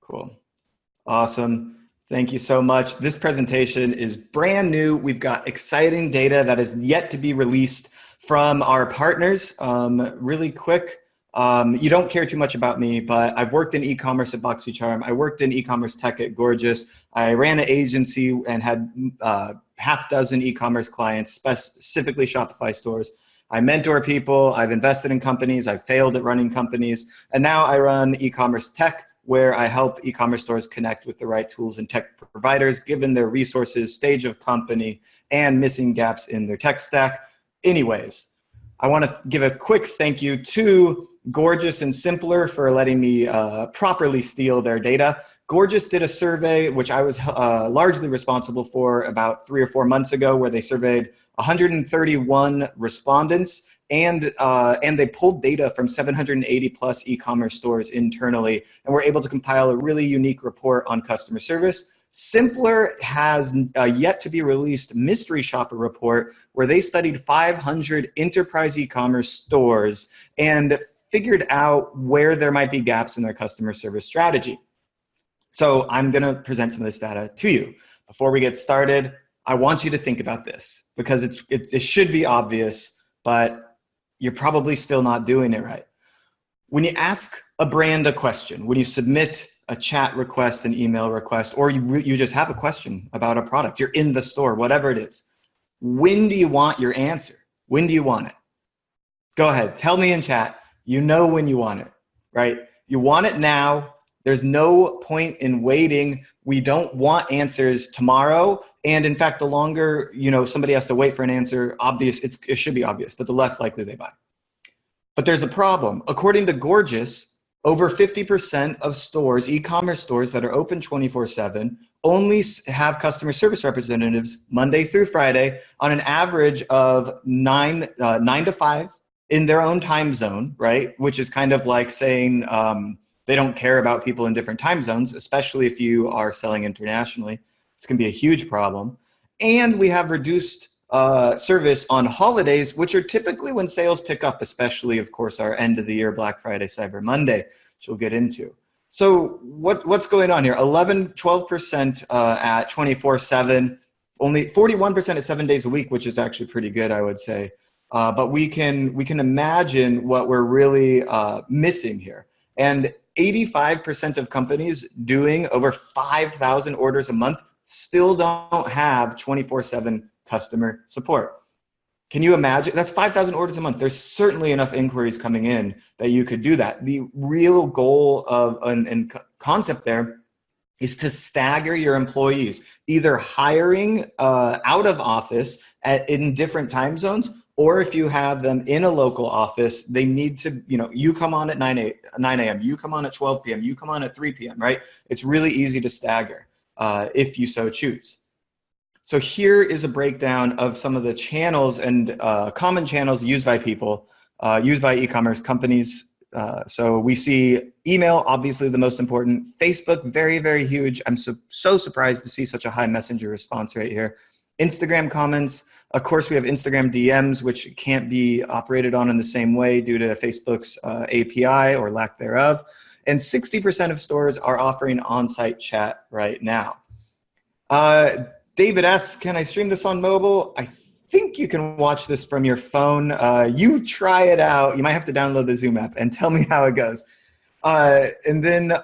Cool. Awesome. Thank you so much. This presentation is brand new. We've got exciting data that is yet to be released from our partners. Really quick, you don't care too much about me, but I've worked in e-commerce at BoxyCharm. I worked in e-commerce tech at Gorgias. I ran an agency and had half dozen e-commerce clients, specifically Shopify stores. I mentor people, I've invested in companies, I've failed at running companies, and now I run e-commerce tech, where I help e-commerce stores connect with the right tools and tech providers, given their resources, stage of company, and missing gaps in their tech stack. Anyways, I want to give a quick thank you to Gorgias and Simplr for letting me properly steal their data. Gorgias did a survey, which I was largely responsible for about 3 or 4 months ago, where they surveyed 131 respondents, and they pulled data from 780 plus e-commerce stores internally, and were able to compile a really unique report on customer service. Simplr has yet to be released mystery shopper report, where they studied 500 enterprise e-commerce stores and figured out where there might be gaps in their customer service strategy. So I'm going to present some of this data to you. Before we get started, I want you to think about this, because it should be obvious, but you're probably still not doing it right. When you ask a brand a question, when you submit a chat request, an email request, or you just have a question about a product, you're in the store, whatever it is, when do you want your answer? When do you want it? Go ahead, tell me in chat. You know when you want it, right? You want it now. There's no point in waiting. We don't want answers tomorrow. And in fact, the longer somebody has to wait for an answer, it should be obvious, but the less likely they buy. But there's a problem. According to Gorgias, over 50% of stores, e-commerce stores that are open 24/7, only have customer service representatives Monday through Friday on an average of 9 to 5 in their own time zone, right? Which is kind of like saying they don't care about people in different time zones, especially if you are selling internationally. It's going to be a huge problem. And we have reduced service on holidays, which are typically when sales pick up, especially, of course, our end of the year, Black Friday, Cyber Monday, which we'll get into. So what's going on here? 12% at 24/7, only 41% at 7 days a week, which is actually pretty good, I would say. But we can imagine what we're really missing here. And 85% of companies doing over 5,000 orders a month still don't have 24/7 customer support. Can you imagine? That's 5,000 orders a month. There's certainly enough inquiries coming in that you could do that. The real goal and concept there is to stagger your employees, either hiring out of office in different time zones, or if you have them in a local office, they need to, you come on at 9 a.m., you come on at 12 p.m., you come on at 3 p.m., right? It's really easy to stagger if you so choose. So here is a breakdown of some of the channels and common channels used by people, used by e-commerce companies. So we see email, obviously the most important. Facebook, very, very huge. I'm so surprised to see such a high messenger response rate here. Instagram comments. Of course, we have Instagram DMs, which can't be operated on in the same way due to Facebook's API or lack thereof. And 60% of stores are offering on-site chat right now. David S., can I stream this on mobile? I think you can watch this from your phone. You try it out. You might have to download the Zoom app and tell me how it goes. And then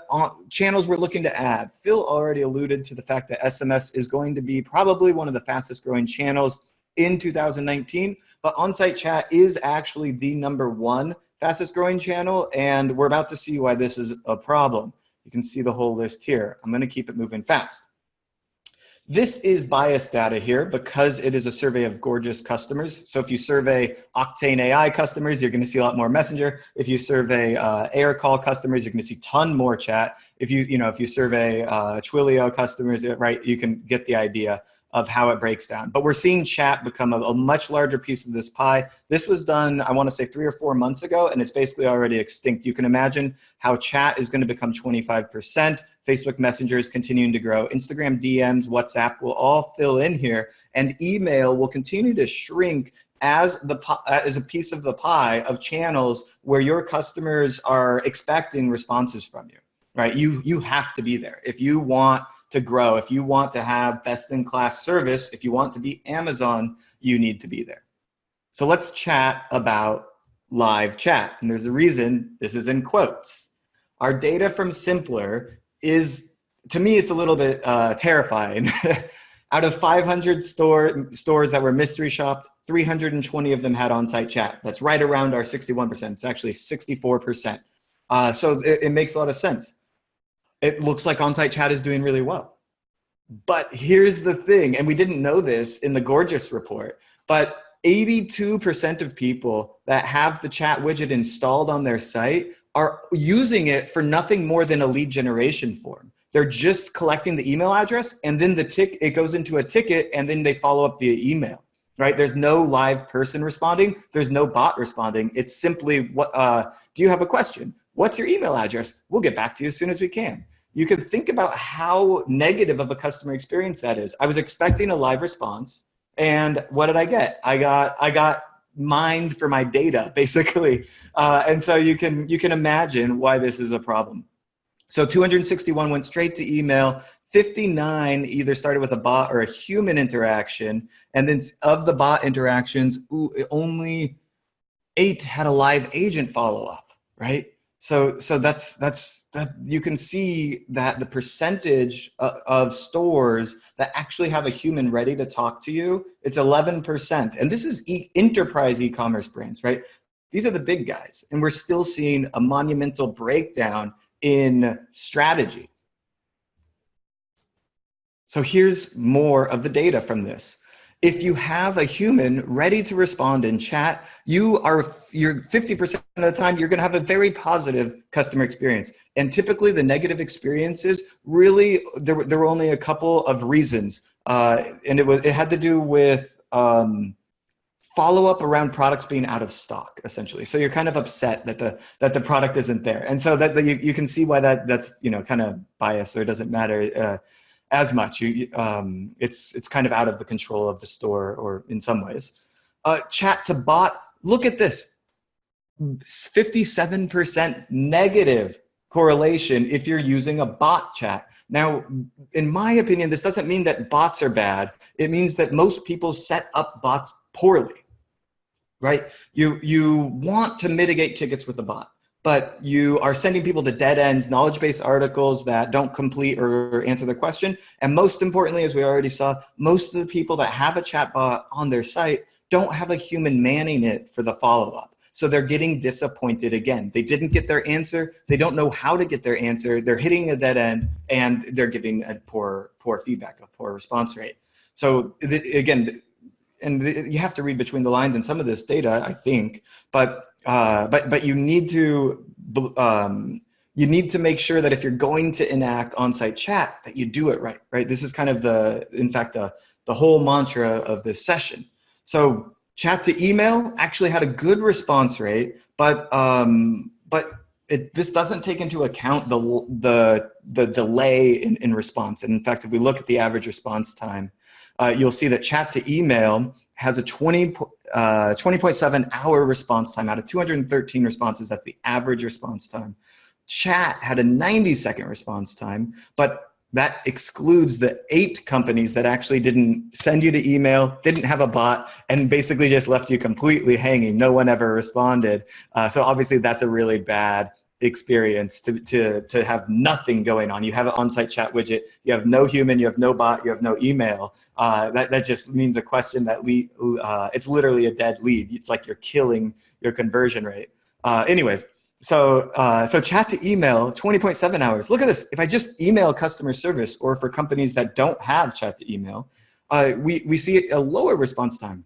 channels we're looking to add. Phil already alluded to the fact that SMS is going to be probably one of the fastest growing channels in 2019, but on-site chat is actually the #1 fastest growing channel, and we're about to see why this is a problem. You can see the whole list here. I'm going to keep it moving fast. This is bias data here because it is a survey of Gorgias customers. So if you survey Octane AI customers, you're going to see a lot more Messenger. If you survey AirCall customers, you're going to see a ton more chat. If you survey Twilio customers, right, you can get the idea of how it breaks down. But we're seeing chat become a much larger piece of this pie. This was done, I want to say 3 or 4 months ago, and it's basically already extinct. You can imagine how chat is going to become 25%. Facebook Messenger is continuing to grow. Instagram DMs, WhatsApp will all fill in here, and email will continue to shrink as a piece of the pie of channels where your customers are expecting responses from you. right? You have to be there. If you want to grow, if you want to have best-in-class service, if you want to be Amazon, you need to be there. So let's chat about live chat. And there's a reason this is in quotes. Our data from Simplr is, to me, it's a little bit terrifying. Out of 500 stores that were mystery shopped, 320 of them had on-site chat. That's right around our 61%. It's actually 64%. So it makes a lot of sense. It looks like on-site chat is doing really well. But here's the thing, and we didn't know this in the Gorgias report, but 82% of people that have the chat widget installed on their site are using it for nothing more than a lead generation form. They're just collecting the email address, and then it goes into a ticket, and then they follow up via email, right? There's no live person responding. There's no bot responding. It's simply, do you have a question? What's your email address? We'll get back to you as soon as we can. You can think about how negative of a customer experience that is. I was expecting a live response, and what did I get? I got mined for my data, basically. And so you can imagine why this is a problem. So 261 went straight to email. 59 either started with a bot or a human interaction. And then of the bot interactions, only 8 had a live agent follow up, right? So that you can see that the percentage of stores that actually have a human ready to talk to you, it's 11%. And this is enterprise e-commerce brands, right? These are the big guys. And we're still seeing a monumental breakdown in strategy. So here's more of the data from this. If you have a human ready to respond in chat, you're 50% of the time, you're gonna have a very positive customer experience. And typically the negative experiences, really, there were only a couple of reasons. And it had to do with follow-up around products being out of stock, essentially. So you're kind of upset that the product isn't there. And so that you can see why that's kind of biased, or it doesn't matter as much. It's kind of out of the control of the store, or in some ways. Chat to bot, look at this. 57% negative correlation if you're using a bot chat. Now, in my opinion, this doesn't mean that bots are bad. It means that most people set up bots poorly, right? You want to mitigate tickets with a bot, but you are sending people to dead ends, knowledge-based articles that don't complete or answer the question. And most importantly, as we already saw, most of the people that have a chatbot on their site don't have a human manning it for the follow-up. So they're getting disappointed again. They didn't get their answer. They don't know how to get their answer. They're hitting a dead end, and they're giving a poor feedback, a poor response rate. So again, you have to read between the lines in some of this data, I think, but you need to make sure that if you're going to enact on-site chat, that you do it right, right? This is kind of in fact, the whole mantra of this session. So chat to email actually had a good response rate, but this doesn't take into account the delay in response. And in fact, if we look at the average response time, you'll see that chat to email has a 20.7 hour response time out of 213 responses. That's the average response time. Chat had a 90-second response time, but that excludes the 8 companies that actually didn't send you the email, didn't have a bot, and basically just left you completely hanging. No one ever responded. So obviously that's a really bad experience to have nothing going on. You have an on-site chat widget, you have no human, you have no bot, you have no email. That just means a question that it's literally a dead lead. It's like you're killing your conversion rate. Anyways, so chat to email, 20.7 hours. Look at this. If I just email customer service, or for companies that don't have chat to email, we see a lower response time.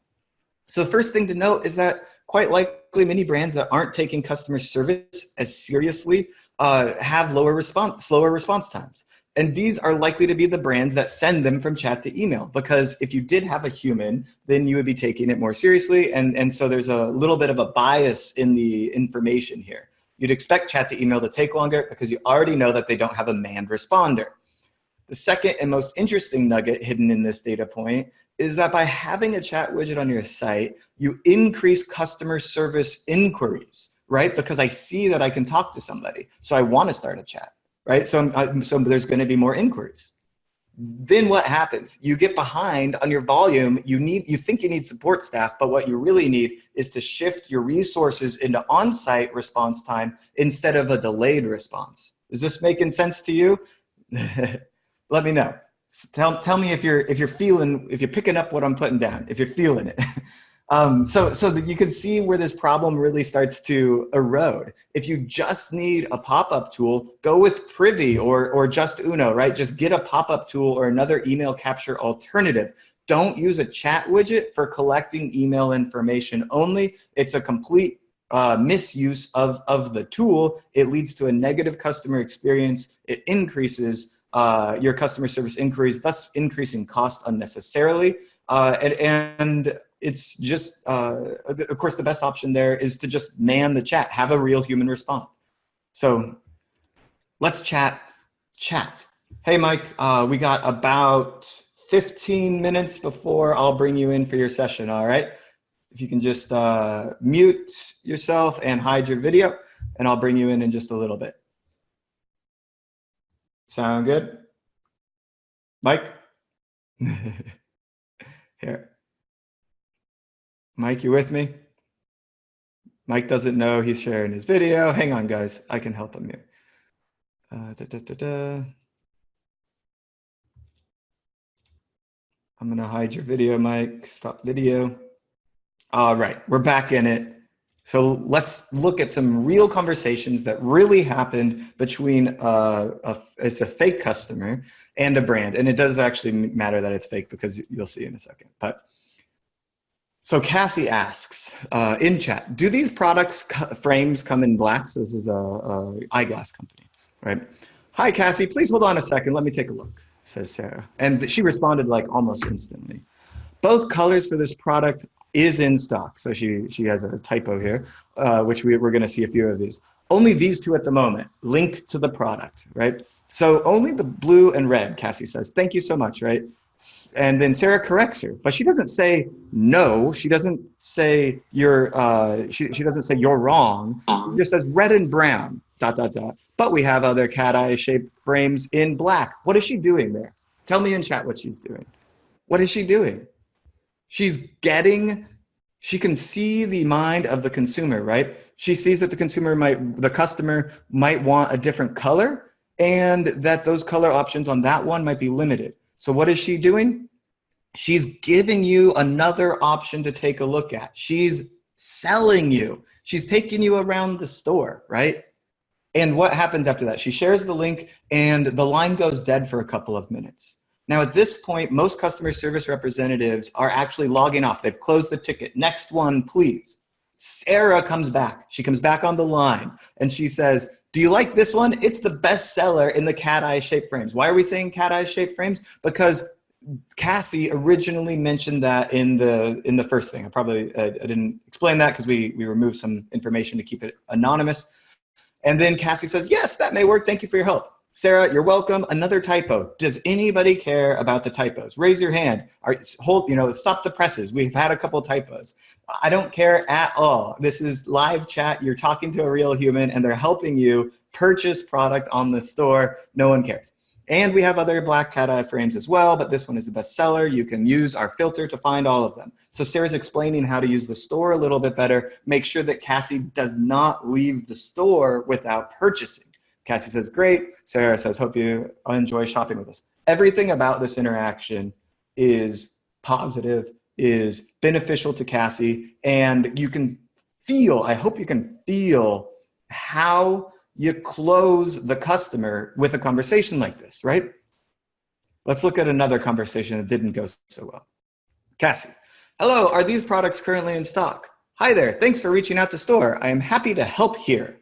So the first thing to note is that quite likely many brands that aren't taking customer service as seriously have slower response times. And these are likely to be the brands that send them from chat to email, because if you did have a human, then you would be taking it more seriously. And so there's a little bit of a bias in the information here. You'd expect chat to email to take longer because you already know that they don't have a manned responder. The second and most interesting nugget hidden in this data point is that by having a chat widget on your site, you increase customer service inquiries, right? Because I see that I can talk to somebody, so I want to start a chat, right? So there's going to be more inquiries. Then what happens? You get behind on your volume. You think you need support staff, but what you really need is to shift your resources into on-site response time instead of a delayed response. Is this making sense to you? Let me know. Tell me if you're picking up what I'm putting down, if you're feeling it. So that you can see where this problem really starts to erode. If you just need a pop-up tool, go with Privy or Just Uno, right? Just get a pop-up tool or another email capture alternative. Don't use a chat widget for collecting email information only. It's a complete misuse of the tool. It leads to a negative customer experience. It increases your customer service inquiries, thus increasing cost unnecessarily. And it's just, of course, the best option there is to just man the chat, have a real human respond. So let's chat. Hey, Mike, we got about 15 minutes before I'll bring you in for your session, all right? If you can just mute yourself and hide your video, and I'll bring you in just a little bit. Sound good? Mike? Here. Mike, you with me? Mike doesn't know he's sharing his video. Hang on, guys. I can help him here. I'm going to hide your video, Mike. Stop video. All right, we're back in it. So let's look at some real conversations that really happened between it's a fake customer and a brand. And it does actually matter that it's fake because you'll see in a second. But so Cassie asks in chat, do these products frames come in black? So this is a eyeglass company, right? Hi, Cassie, please hold on a second. Let me take a look, says Sarah. And she responded like almost instantly. Both colors for this product is in stock. So she has a typo here, which we're going to see a few of these. Only these two at the moment, link to the product, right? So only the blue and red, Cassie says. Thank you so much, right? And then Sarah corrects her, but she doesn't say no. She doesn't say you're. She doesn't say you're wrong. She just says red and brown. ... But we have other cat eye shaped frames in black. What is she doing there? Tell me in chat what she's doing. What is she doing? She's getting. She can see the mind of the consumer, right? She sees that the customer might want a different color, and that those color options on that one might be limited. So what is she doing? She's giving you another option to take a look at. She's selling you. She's taking you around the store, right? And what happens after that? She shares the link and the line goes dead for a couple of minutes. Now at this point, most customer service representatives are actually logging off. They've closed the ticket. Next one, please. Sarah comes back. She comes back on the line and she says, do you like this one? It's the best seller in the cat eye shaped frames. Why are we saying cat eye shaped frames? Because Cassie originally mentioned that in the first thing. I didn't explain that because we removed some information to keep it anonymous. And then Cassie says, yes, that may work. Thank you for your help. Sarah, you're welcome. Another typo. Does anybody care about the typos? Raise your hand. Stop the presses. We've had a couple typos. I don't care at all. This is live chat. You're talking to a real human and they're helping you purchase product on the store. No one cares. And we have other black cat eye frames as well, but this one is the best seller. You can use our filter to find all of them. So Sarah's explaining how to use the store a little bit better. Make sure that Cassie does not leave the store without purchasing. Cassie says, great. Sarah says, hope you enjoy shopping with us. Everything about this interaction is positive, is beneficial to Cassie, and you can feel, I hope you can feel how you close the customer with a conversation like this, right? Let's look at another conversation that didn't go so well. Cassie, hello, are these products currently in stock? Hi there, thanks for reaching out to store. I am happy to help here.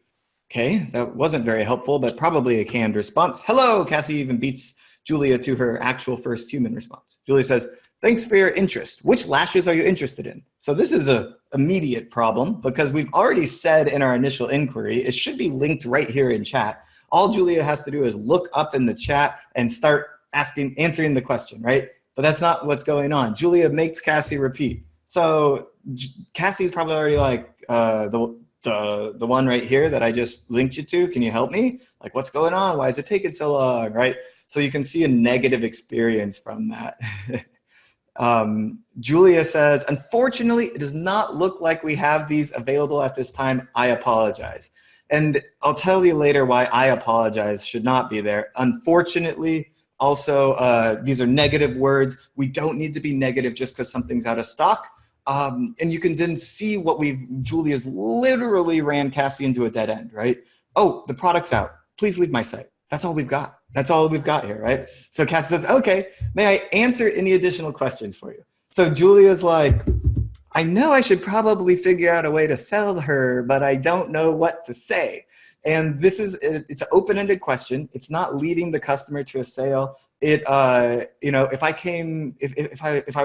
Okay, that wasn't very helpful, but probably a canned response. Hello, Cassie even beats Julia to her actual first human response. Julia says, thanks for your interest. Which lashes are you interested in? So this is an immediate problem because we've already said in our initial inquiry, it should be linked right here in chat. All Julia has to do is look up in the chat and start answering the question, right? But that's not what's going on. Julia makes Cassie repeat. So Cassie's probably already like, the one right here that I just linked you to. Can you help me? Like, what's going on? Why is it taking so long, right? So you can see a negative experience from that. Julia says, unfortunately, it does not look like we have these available at this time. I apologize. And I'll tell you later why I apologize should not be there. Unfortunately, also, these are negative words. We don't need to be negative just because something's out of stock. And you can then see what Julia's literally ran Cassie into a dead end, right? Oh, the product's out. Please leave my site. That's all we've got. That's all we've got here, right? So Cassie says, okay, may I answer any additional questions for you? So Julia's like, I know I should probably figure out a way to sell her, but I don't know what to say. And it's an open-ended question. It's not leading the customer to a sale. If I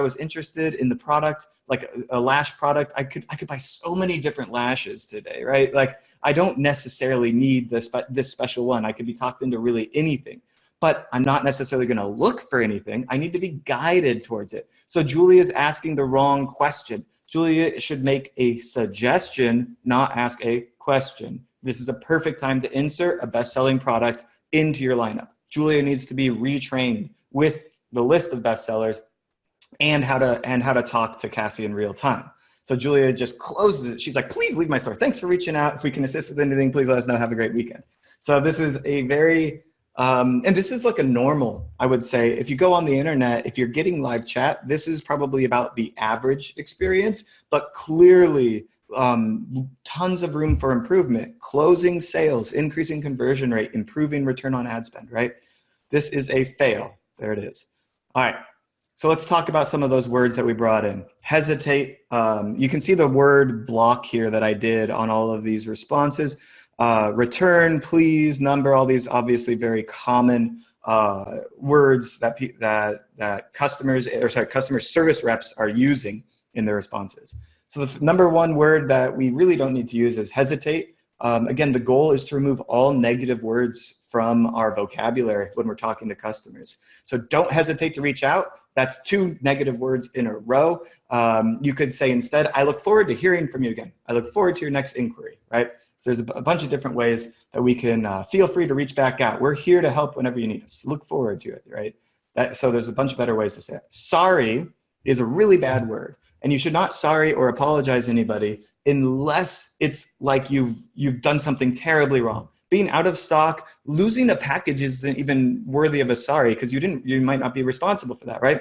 was interested in the product, like a lash product, I could buy so many different lashes today, right? Like I don't necessarily need this special one. I could be talked into really anything, but I'm not necessarily going to look for anything. I need to be guided towards it. So Julia is asking the wrong question. Julia should make a suggestion, not ask a question. This is a perfect time to insert a best-selling product into your lineup. Julia needs to be retrained with the list of bestsellers and how to talk to Cassie in real time. So Julia just closes it. She's like, please leave my store. Thanks for reaching out. If we can assist with anything, please let us know. Have a great weekend. So this is a very, and this is like a normal, I would say, if you go on the internet, if you're getting live chat, this is probably about the average experience, but clearly tons of room for improvement, closing sales, increasing conversion rate, improving return on ad spend, right? This is a fail. There it is. All right. So let's talk about some of those words that we brought in. Hesitate. You can see the word block here that I did on all of these responses. Return, please, number, all these obviously very common words that customer service reps are using in their responses. So the number one word that we really don't need to use is hesitate. Again, the goal is to remove all negative words from our vocabulary when we're talking to customers. So don't hesitate to reach out. That's 2 negative words in a row. You could say instead, I look forward to hearing from you again. I look forward to your next inquiry, right? So there's a bunch of different ways that we can feel free to reach back out. We're here to help whenever you need us. Look forward to it, right? So there's a bunch of better ways to say it. Sorry is a really bad word. And you should not sorry or apologize to anybody unless it's like you've done something terribly wrong. Being out of stock, losing a package isn't even worthy of a sorry because you might not be responsible for that, right?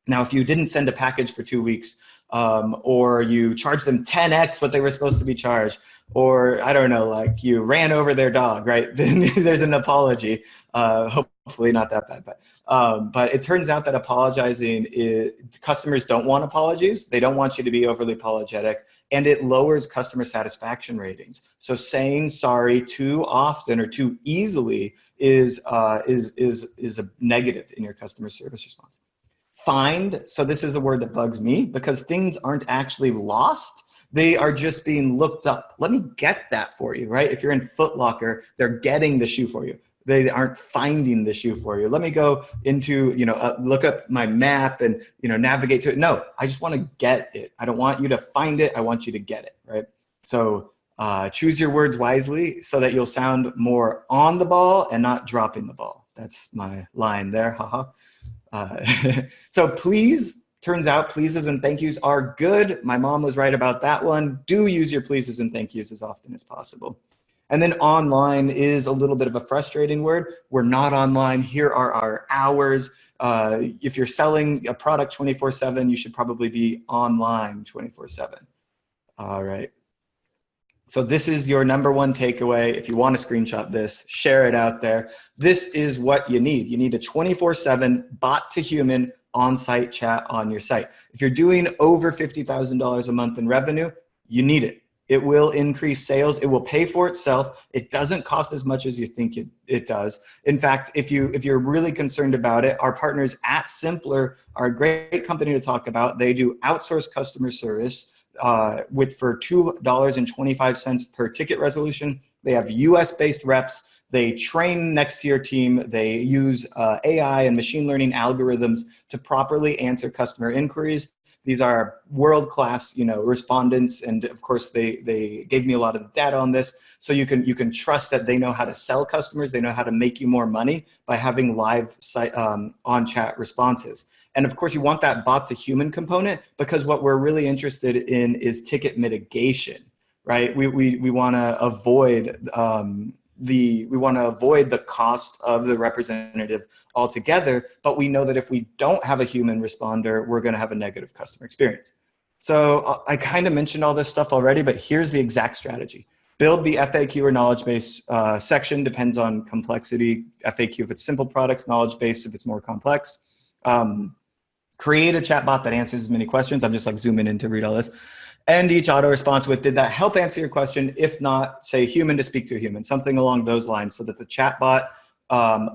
Now, if you didn't send a package for 2 weeks, or you charged them 10x what they were supposed to be charged, or I don't know, like you ran over their dog, right? Then there's an apology. Hopefully not that bad, but it turns out that apologizing customers don't want apologies. They don't want you to be overly apologetic, and it lowers customer satisfaction ratings. So saying sorry too often or too easily is a negative in your customer service response. Find, so this is a word that bugs me because things aren't actually lost. They are just being looked up. Let me get that for you, right? If you're in Foot Locker, they're getting the shoe for you. They aren't finding the shoe for you. Let me go into, look up my map and, navigate to it. No, I just want to get it. I don't want you to find it. I want you to get it, right? So choose your words wisely so that you'll sound more on the ball and not dropping the ball. That's my line there, haha. So please, turns out pleases and thank yous are good. My mom was right about that one. Do use your pleases and thank yous as often as possible. And then online is a little bit of a frustrating word. We're not online. Here are our hours. If you're selling a product 24/7, you should probably be online 24/7. All right. So this is your number one takeaway. If you want to screenshot this, share it out there. This is what you need. You need a 24/7 bot to human on-site chat on your site. If you're doing over $50,000 a month in revenue, you need it. It will increase sales. It will pay for itself. It doesn't cost as much as you think it does. In fact, if you're really concerned about it, our partners at Simplr are a great company to talk about. They do outsourced customer service for $2.25 per ticket resolution. They have US-based reps. They train next to your team. They use AI and machine learning algorithms to properly answer customer inquiries. These are world-class, respondents, and of course they gave me a lot of data on this. So you can trust that they know how to sell customers, they know how to make you more money by having live on-chat responses. And of course, you want that bot to human component, because what we're really interested in is ticket mitigation, right? We want to avoid the cost of the representative altogether, but we know that if we don't have a human responder, we're going to have a negative customer experience. So I kind of mentioned all this stuff already, but here's the exact strategy. Build the FAQ or knowledge base section, depends on complexity. FAQ if it's simple products, knowledge base if it's more complex. Create a chatbot that answers as many questions. I'm just like zooming in to read all this. End each auto response with, did that help answer your question? If not, say human to speak to a human, something along those lines, so that the chatbot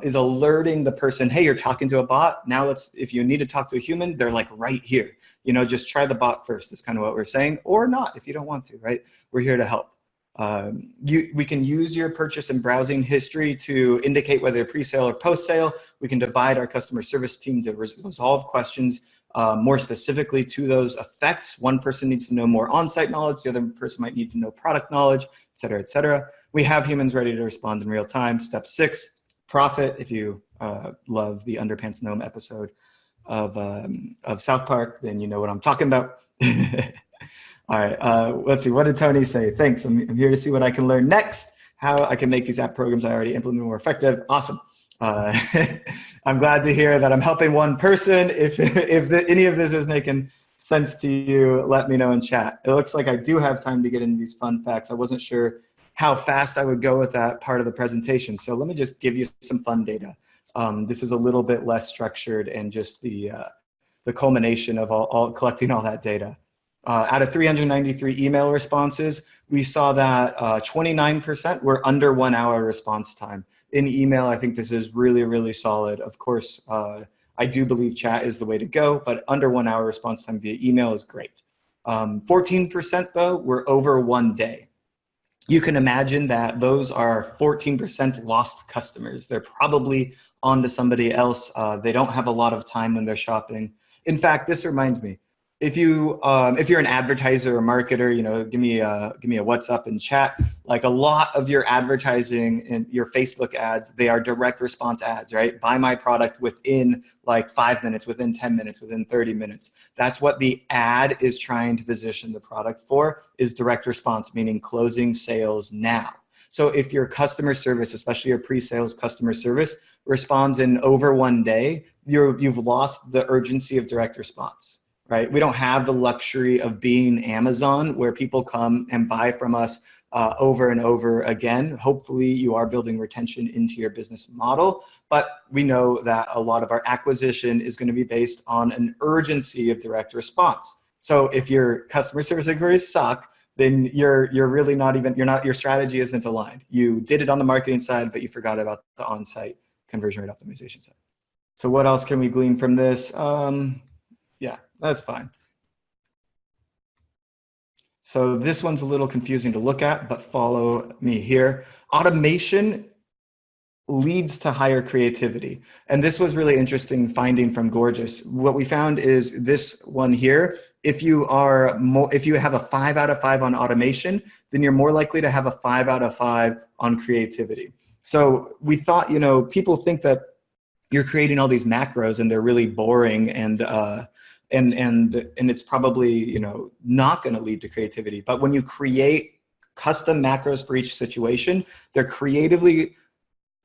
is alerting the person, hey, you're talking to a bot. Now if you need to talk to a human, they're like right here. Just try the bot first is kind of what we're saying, or not if you don't want to, right? We're here to help. We can use your purchase and browsing history to indicate whether pre-sale or post-sale. We can divide our customer service team to resolve questions more specifically to those effects. One person needs to know more on-site knowledge, the other person might need to know product knowledge, et cetera, et cetera. We have humans ready to respond in real time. Step 6, profit. If you love the Underpants Gnome episode of South Park, then you know what I'm talking about. All right, let's see, what did Tony say? Thanks, I'm here to see what I can learn next, how I can make these app programs I already implemented more effective. Awesome. I'm glad to hear that I'm helping one person. If any of this is making sense to you, let me know in chat. It looks like I do have time to get into these fun facts. I wasn't sure how fast I would go with that part of the presentation. So let me just give you some fun data. This is a little bit less structured and just the culmination of all collecting all that data. Out of 393 email responses, we saw that 29% were under 1 hour response time. In email, I think this is really, really solid. Of course, I do believe chat is the way to go, but under 1 hour response time via email is great. 14% though were over 1 day. You can imagine that those are 14% lost customers. They're probably on to somebody else. They don't have a lot of time when they're shopping. In fact, this reminds me, if you're an advertiser or marketer, give me a what's up in chat. Like a lot of your advertising and your Facebook ads, they are direct response ads, right? Buy my product within like 5 minutes, within 10 minutes, within 30 minutes. That's what the ad is trying to position the product for, is direct response, meaning closing sales now. So if your customer service, especially your pre-sales customer service, responds in over 1 day, you've lost the urgency of direct response. Right? We don't have the luxury of being Amazon, where people come and buy from us over and over again. Hopefully you are building retention into your business model, but we know that a lot of our acquisition is going to be based on an urgency of direct response. So if your customer service inquiries suck, then you're really not even, your strategy isn't aligned. You did it on the marketing side, but you forgot about the on-site conversion rate optimization side. So what else can we glean from this? Yeah, that's fine. So this one's a little confusing to look at, but follow me here. Automation leads to higher creativity. And this was really interesting finding from Gorgias. What we found is this one here. If you have a 5 out of 5 on automation, then you're more likely to have a 5 out of 5 on creativity. So we thought, people think that you're creating all these macros and they're really boring and it's probably not going to lead to creativity. But when you create custom macros for each situation, they're creatively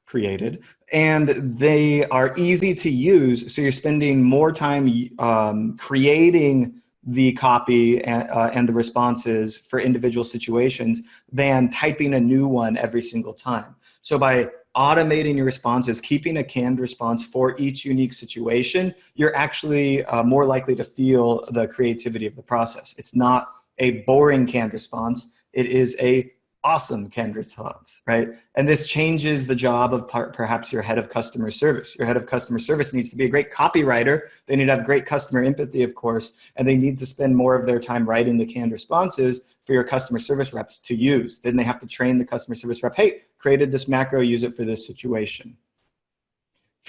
created and they are easy to use. So you're spending more time creating the copy and the responses for individual situations than typing a new one every single time. So by automating your responses, keeping a canned response for each unique situation, you're actually more likely to feel the creativity of the process. It's not a boring canned response. It is a awesome canned response, right? And this changes the job of perhaps your head of customer service. Your head of customer service needs to be a great copywriter. They need to have great customer empathy, of course, and they need to spend more of their time writing the canned responses for your customer service reps to use. Then they have to train the customer service rep, hey, created this macro, use it for this situation.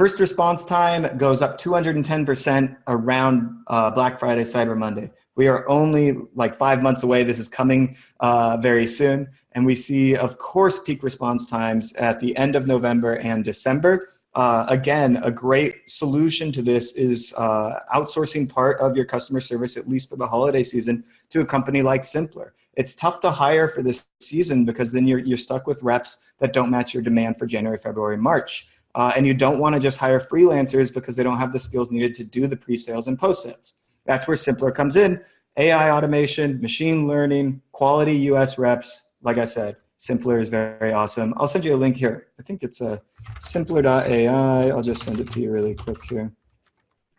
First response time goes up 210% around Black Friday, Cyber Monday. We are only like 5 months away. This is coming very soon. And we see, of course, peak response times at the end of November and December. Again, a great solution to this is outsourcing part of your customer service, at least for the holiday season, to a company like Simplr. It's tough to hire for this season because then you're stuck with reps that don't match your demand for January, February, March. And you don't want to just hire freelancers because they don't have the skills needed to do the pre-sales and post-sales. That's where Simplr comes in. AI automation, machine learning, quality US reps. Like I said, Simplr is very, very awesome. I'll send you a link here. I think it's a simplr.ai. I'll just send it to you really quick here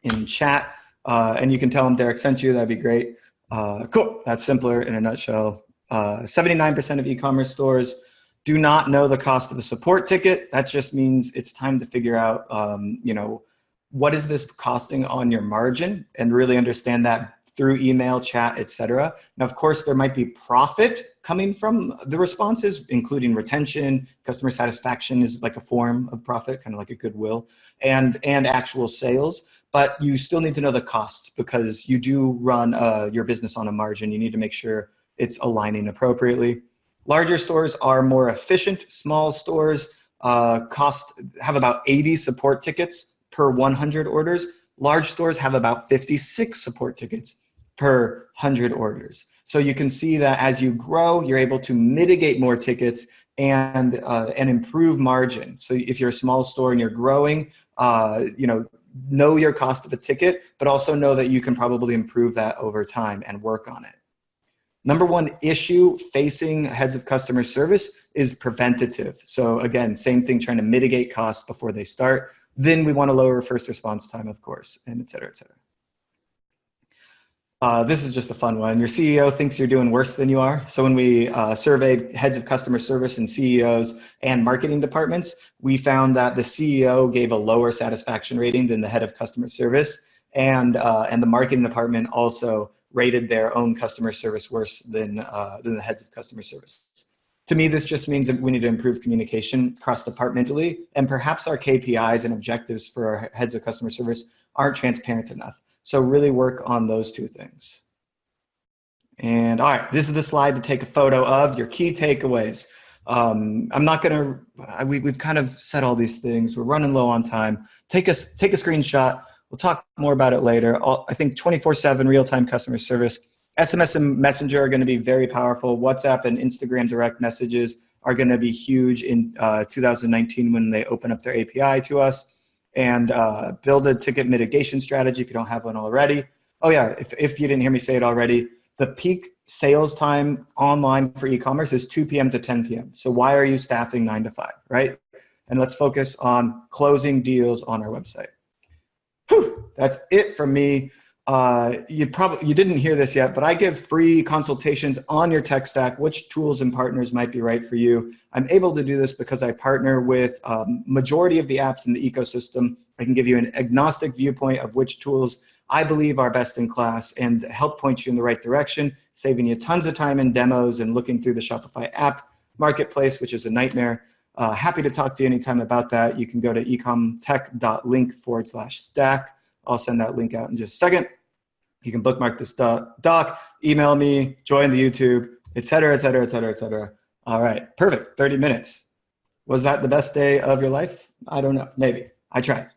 in chat. And you can tell them Derric sent you. That'd be great. Cool. That's Simplr in a nutshell. 79% of e-commerce stores do not know the cost of a support ticket. That just means it's time to figure out, what is this costing on your margin, and really understand that through email, chat, etc. Now, of course, there might be profit coming from the responses, including retention. Customer satisfaction is like a form of profit, kind of like a goodwill, and actual sales. But you still need to know the cost because you do run your business on a margin. You need to make sure it's aligning appropriately. Larger stores are more efficient. Small stores have about 80 support tickets per 100 orders. Large stores have about 56 support tickets per 100 orders. So you can see that as you grow, you're able to mitigate more tickets and improve margin. So if you're a small store and you're growing, know your cost of a ticket, but also know that you can probably improve that over time and work on it. Number one issue facing heads of customer service is preventative. So again, same thing, trying to mitigate costs before they start. Then we want to lower first response time, of course, and et cetera, et cetera. This is just a fun one. Your CEO thinks you're doing worse than you are. So when we surveyed heads of customer service and CEOs and marketing departments, we found that the CEO gave a lower satisfaction rating than the head of customer service, and the marketing department also rated their own customer service worse than the heads of customer service. To me, this just means that we need to improve communication cross-departmentally, and perhaps our KPIs and objectives for our heads of customer service aren't transparent enough. So really work on those two things. And all right, this is the slide to take a photo of your key takeaways. I'm not gonna, we've kind of said all these things. We're running low on time. Take a screenshot. We'll talk more about it later. I think 24/7 real-time customer service. SMS and Messenger are going to be very powerful. WhatsApp and Instagram direct messages are going to be huge in 2019 when they open up their API to us. And build a ticket mitigation strategy if you don't have one already. Oh yeah, if you didn't hear me say it already, the peak sales time online for e-commerce is 2 p.m. to 10 p.m. So why are you staffing 9 to 5, right? And let's focus on closing deals on our website. Whew, that's it from me. You didn't hear this yet, but I give free consultations on your tech stack, which tools and partners might be right for you. I'm able to do this because I partner with majority of the apps in the ecosystem. I can give you an agnostic viewpoint of which tools I believe are best in class and help point you in the right direction, saving you tons of time in demos and looking through the Shopify app marketplace, which is a nightmare. Happy to talk to you anytime about that. You can go to ecomtech.link/stack. I'll send that link out in just a second. You can bookmark this doc, email me, join the YouTube, et cetera, et cetera, et cetera, et cetera. All right, perfect, 30 minutes. Was that the best day of your life? I don't know, maybe. I tried.